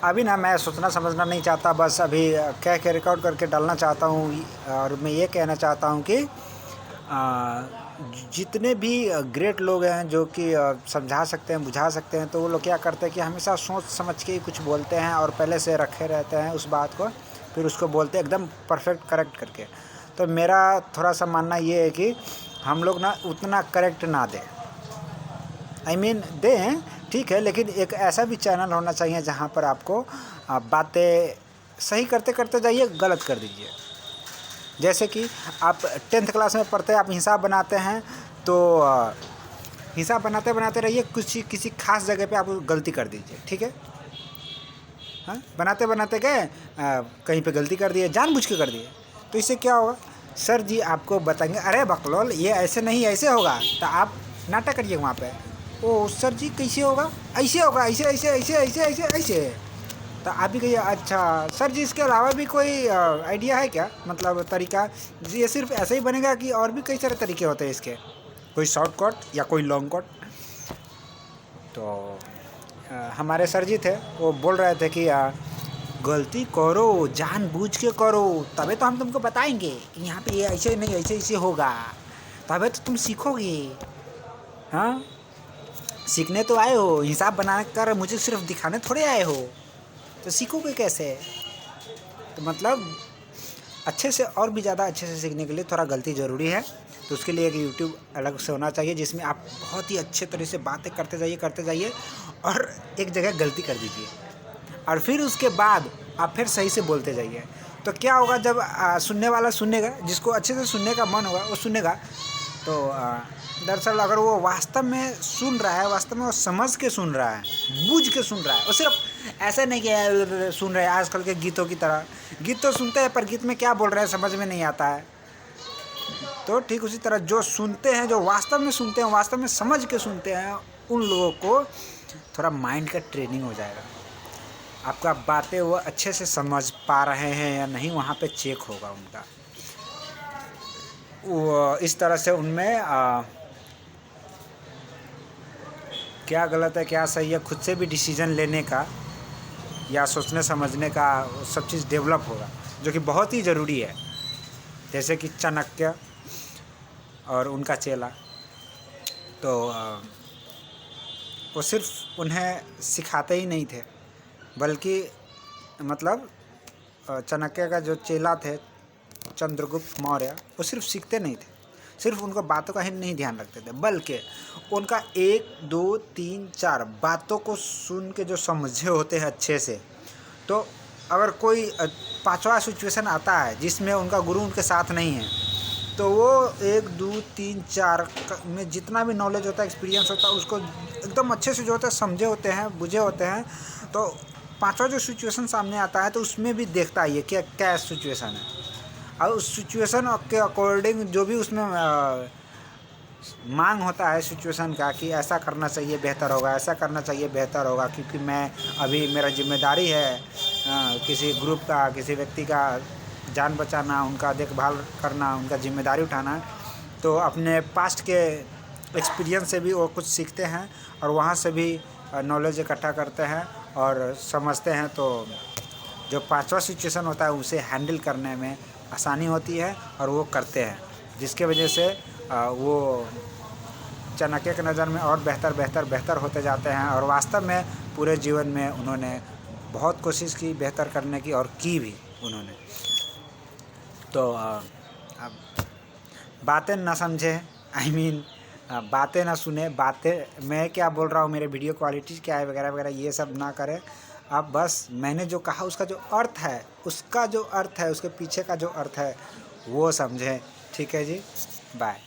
अभी ना मैं सोचना समझना नहीं चाहता, बस अभी कह के रिकॉर्ड करके डालना चाहता हूँ। और मैं ये कहना चाहता हूँ कि जितने भी ग्रेट लोग हैं जो कि समझा सकते हैं, बुझा सकते हैं, तो वो लोग क्या करते हैं कि हमेशा सोच समझ के ही कुछ बोलते हैं और पहले से रखे रहते हैं उस बात को, फिर उसको बोलते हैं एकदम परफेक्ट करेक्ट करके। तो मेरा थोड़ा सा मानना ये है कि हम लोग ना उतना करेक्ट ना दें, दें ठीक है, लेकिन एक ऐसा भी चैनल होना चाहिए जहाँ पर आपको बातें सही करते करते जाइए, गलत कर दीजिए। जैसे कि आप 10th क्लास में पढ़ते हैं, आप हिसाब बनाते हैं, तो हिसाब बनाते बनाते रहिए, किसी खास जगह पे आप गलती कर दीजिए, ठीक है। हाँ, बनाते बनाते गए कहीं पे गलती कर दिए, जानबूझ के कर दिए, तो इससे क्या होगा, सर जी आपको बताएंगे अरे बकलोल ये ऐसे नहीं ऐसे होगा, तो आप नाटक करिए वहाँ पे। ओ सर जी कैसे होगा, ऐसे होगा, ऐसे ऐसे ऐसे ऐसे ऐसे ऐसे, तो आप भी कहिए अच्छा सर जी इसके अलावा भी कोई आइडिया है क्या, मतलब तरीका, ये सिर्फ ऐसे ही बनेगा कि और भी कई सारे तरीके होते हैं इसके, कोई शॉर्टकट या कोई लॉन्ग कट। तो हमारे सर जी थे, वो बोल रहे थे कि गलती करो जानबूझ के करो, तभी तो हम तुमको बताएंगे कि यहाँ पे ये ऐसे नहीं ऐसे ऐसे होगा, तभी तो तुम सीखोगे। हाँ, सीखने तो आए हो, हिसाब बना कर मुझे सिर्फ दिखाने थोड़े आए हो, तो सीखोगे कैसे। तो मतलब अच्छे से और भी ज़्यादा अच्छे से सीखने के लिए थोड़ा गलती ज़रूरी है, तो उसके लिए एक यूट्यूब अलग से होना चाहिए जिसमें आप बहुत ही अच्छे तरह से बातें करते जाइए और एक जगह गलती कर दीजिए, और फिर उसके बाद आप फिर सही से बोलते जाइए। तो क्या होगा, जब सुनने वाला सुनेगा, जिसको अच्छे से सुनने का मन होगा वो सुनेगा, तो दरअसल अगर वो वास्तव में सुन रहा है, वास्तव में वो समझ के सुन रहा है, बूझ के सुन रहा है, और सिर्फ ऐसा नहीं कि सुन रहे हैं आजकल के गीतों की तरह, गीत तो सुनते हैं पर गीत में क्या बोल रहे हैं समझ में नहीं आता है। तो ठीक उसी तरह जो सुनते हैं, जो वास्तव में सुनते हैं, वास्तव में समझ के सुनते हैं, उन लोगों को थोड़ा माइंड का ट्रेनिंग हो जाएगा, आपका बातें वो अच्छे से समझ पा रहे हैं या नहीं वहाँ पे चेक होगा उनका। वो इस तरह से उनमें क्या गलत है क्या सही है खुद से भी डिसीजन लेने का या सोचने समझने का सब चीज़ डेवलप होगा, जो कि बहुत ही ज़रूरी है। जैसे कि चाणक्य और उनका चेला, तो वो सिर्फ उन्हें सिखाते ही नहीं थे, बल्कि मतलब चाणक्य का जो चेला थे चंद्रगुप्त मौर्य, वो सिर्फ सीखते नहीं थे, सिर्फ उनको बातों का ही नहीं ध्यान रखते थे, बल्कि उनका 1 2 3 4 बातों को सुन के जो समझे होते हैं अच्छे से, तो अगर कोई 5वां सिचुएशन आता है जिसमें उनका गुरु उनके साथ नहीं है, तो वो 1 2 3 4 में जितना भी नॉलेज होता है, एक्सपीरियंस होता है, उसको एकदम अच्छे से जो होता है समझे होते हैं, बुझे होते हैं। तो 5वां जो सिचुएशन सामने आता है तो उसमें भी देखता है ये कि क्या सिचुएशन है, और उस सिचुएशन के अकॉर्डिंग जो भी उसमें मांग होता है सिचुएशन का कि ऐसा करना चाहिए बेहतर होगा, ऐसा करना चाहिए बेहतर होगा, क्योंकि मैं अभी मेरा जिम्मेदारी है किसी ग्रुप का, किसी व्यक्ति का जान बचाना, उनका देखभाल करना, उनका जिम्मेदारी उठाना। तो अपने पास्ट के एक्सपीरियंस से भी वो कुछ सीखते हैं और वहाँ से भी नॉलेज इकट्ठा करते हैं और समझते हैं। तो जो 5वां सिचुएशन होता है उसे हैंडल करने में आसानी होती है और वो करते हैं, जिसके वजह से वो चाणक्य की नज़र में और बेहतर बेहतर बेहतर होते जाते हैं, और वास्तव में पूरे जीवन में उन्होंने बहुत कोशिश की बेहतर करने की, और की भी उन्होंने। तो अब बातें ना समझे, बातें ना सुने, बातें मैं क्या बोल रहा हूँ, मेरे वीडियो क्वालिटी क्या है वगैरह वगैरह, ये सब ना करें आप। बस मैंने जो कहा उसका जो अर्थ है, उसका जो अर्थ है, उसके पीछे का जो अर्थ है वो समझें। ठीक है जी, बाय।